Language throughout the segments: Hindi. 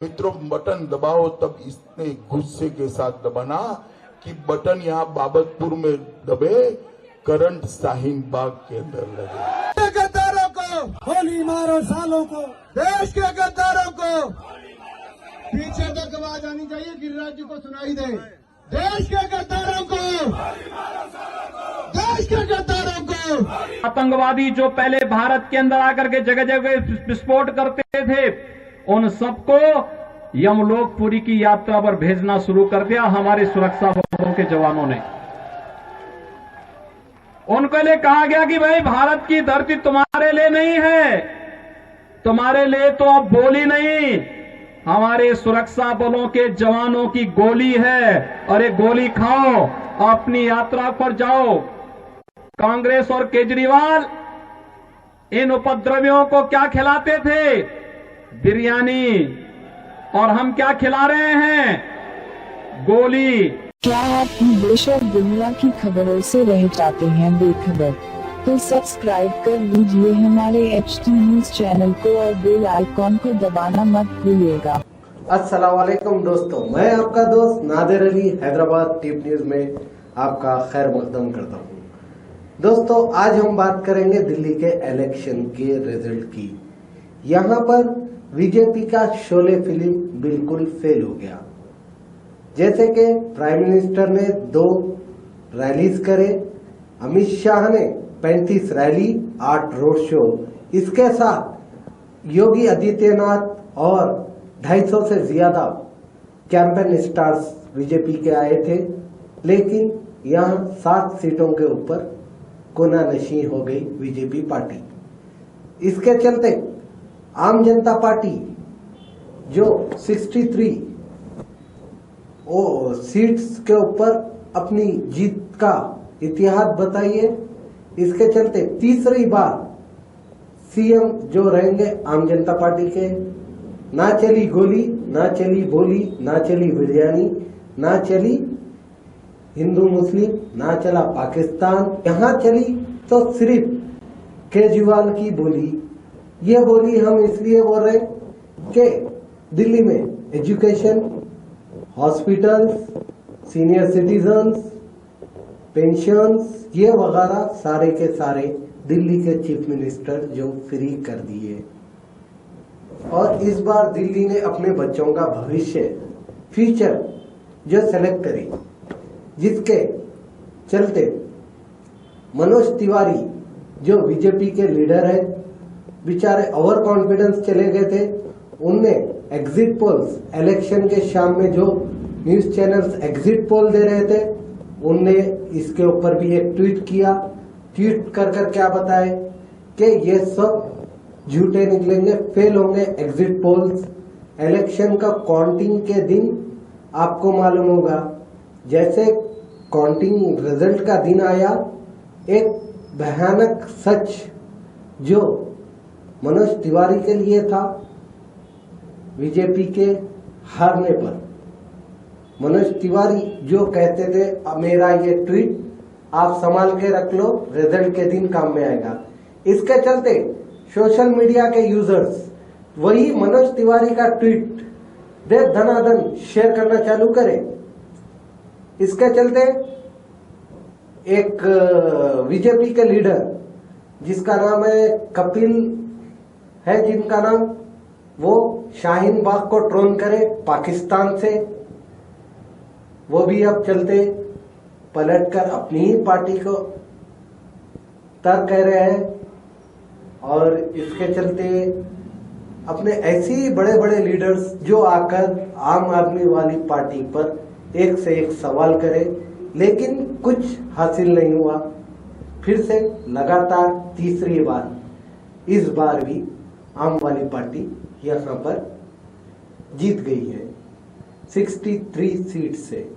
मित्रों, बटन दबाओ तब इसने गुस्से के साथ दबाना कि बटन यहाँ बाबतपुर में दबे, करंट शाहीन बाग के अंदर लगे। गद्दारों को गोली मारो, सालों को देश के गद्दारों को पीछे तक आवाज आनी चाहिए, गिरिराज जी को सुनाई दे। देश के गद्दारों को, देश के गद्दारों को। आतंकवादी जो पहले भारत के अंदर आकर के जगह जगह विस्फोट करते थे, उन सबको यमलोकपुरी की यात्रा पर भेजना शुरू कर दिया हमारे सुरक्षा बलों के जवानों ने। उनके लिए कहा गया कि भाई भारत की धरती तुम्हारे लिए नहीं है, तुम्हारे लिए तो अब बोली नहीं, हमारे सुरक्षा बलों के जवानों की गोली है और ये गोली खाओ, अपनी यात्रा पर जाओ। कांग्रेस और केजरीवाल इन उपद्रवियों को क्या खिलाते थे? बिरयानी। और हम क्या खिला रहे हैं? गोली। क्या आप देश और दुनिया की खबरों से रह जाते हैं बेखबर? तो सब्सक्राइब कर लीजिए हमारे HT न्यूज चैनल को और बेल आइकॉन को दबाना मत भूलिएगा। अस्सलाम वालेकुम दोस्तों, मैं आपका दोस्त नादिर अली हैदराबाद टिप न्यूज में आपका खैर मकदम करता हूँ। दोस्तों, आज हम बात करेंगे दिल्ली के इलेक्शन के रिजल्ट की। यहाँ पर बीजेपी का शोले फिल्म बिल्कुल फेल हो गया। जैसे कि प्राइम मिनिस्टर ने 2 रैलीज करे, अमित शाह ने 35 रैली, 8 रोड शो, इसके साथ योगी आदित्यनाथ और 250 से ज्यादा कैंपेन स्टार्स बीजेपी के आए थे, लेकिन यहाँ 7 सीटों के ऊपर कोनानशी हो गई बीजेपी पार्टी। इसके चलते आम जनता पार्टी जो 63 सीट्स के ऊपर अपनी जीत का इतिहास बताइए, इसके चलते तीसरी बार सीएम जो रहेंगे आम जनता पार्टी के। ना चली गोली, ना चली बोली, ना चली बिरयानी, ना चली हिंदू मुस्लिम, ना चला पाकिस्तान, यहाँ चली तो सिर्फ केजरीवाल की बोली। ये बोली हम इसलिए बोल रहे कि दिल्ली में education, hospitals, senior citizens, pensions, ये वगैरह सारे के सारे दिल्ली के चीफ मिनिस्टर जो फ्री कर दिए। और इस बार दिल्ली ने अपने बच्चों का भविष्य, फ्यूचर जो सेलेक्ट करी, जिसके चलते मनोज तिवारी जो बीजेपी के लीडर है, बेचारे ओवर कॉन्फिडेंस चले गए थे। उनने एग्जिट पोल्स, इलेक्शन के शाम में जो न्यूज चैनल्स एग्जिट पोल दे रहे थे, उनने इसके ऊपर भी एक ट्वीट किया। ट्वीट कर क्या बताए कि ये सब झूठे निकलेंगे, फेल होंगे एग्जिट पोल्स। इलेक्शन का काउंटिंग के दिन आपको मालूम होगा, जैसे काउंटिंग रिजल्ट का दिन आया, एक भयानक सच जो मनोज तिवारी के लिए था, बीजेपी के हारने पर मनोज तिवारी जो कहते थे मेरा ये ट्वीट आप संभाल के रख लो, रिजल्ट के दिन काम में आएगा। इसके चलते सोशल मीडिया के यूजर्स वही मनोज तिवारी का ट्वीट दे धनाधन शेयर करना चालू करें। इसके चलते एक बीजेपी के लीडर जिसका नाम है कपिल है, जिनका नाम, वो शाहीन बाग को ट्रोल करे पाकिस्तान से, वो भी अब चलते पलटकर अपनी ही पार्टी को तर कह रहे हैं। और इसके चलते अपने ऐसे ही बड़े बड़े लीडर्स जो आकर आम आदमी वाली पार्टी पर एक से एक सवाल करे, लेकिन कुछ हासिल नहीं हुआ। फिर से लगातार तीसरी बार, इस बार भी आम वाली पार्टी यहाँ पर जीत गई है 63 सीट से।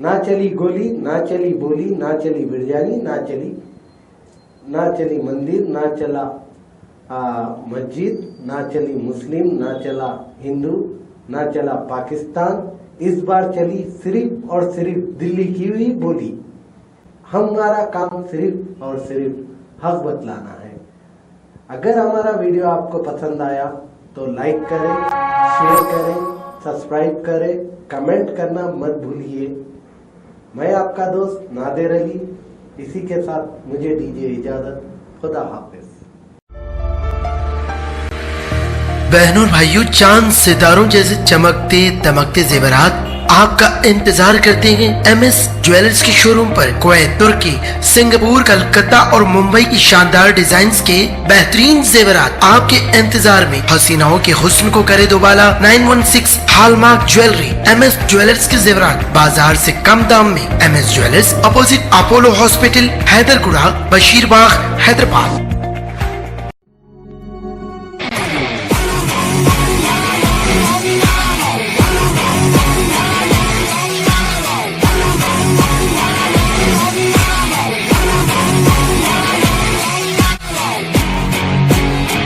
ना चली गोली, ना चली बोली, ना चली बिरयानी, ना चली मंदिर, ना चला मस्जिद, ना चली मुस्लिम, ना चला हिंदू, ना चला पाकिस्तान। इस बार चली सिर्फ और सिर्फ दिल्ली की हुई बोली। हमारा काम सिर्फ और सिर्फ हक बतलाना है। अगर हमारा वीडियो आपको पसंद आया तो लाइक करें, शेयर करें, सब्सक्राइब करें, कमेंट करना मत भूलिए। मैं आपका दोस्त नादिर अली, इसी के साथ मुझे दीजिए इजाजत। खुदा हाफिज। बहनों और भाइयों, चांद सितारों जैसे चमकते दमकते जेवरात आपका इंतजार करते हैं MS ज्वेलर्स के शोरूम पर। कुवैत, तुर्की, सिंगापुर, कलकत्ता और मुंबई की शानदार डिजाइन्स के बेहतरीन जेवरात आपके इंतजार में। हसीनाओं के हुस्न को करे दोबाला। 916 हॉलमार्क ज्वेलरी। MS ज्वेलर्स के जेवरात बाजार से कम दाम में। MS jewellers, opposite Apollo hospital, Hyderguda, Basheerbagh, Hyderabad.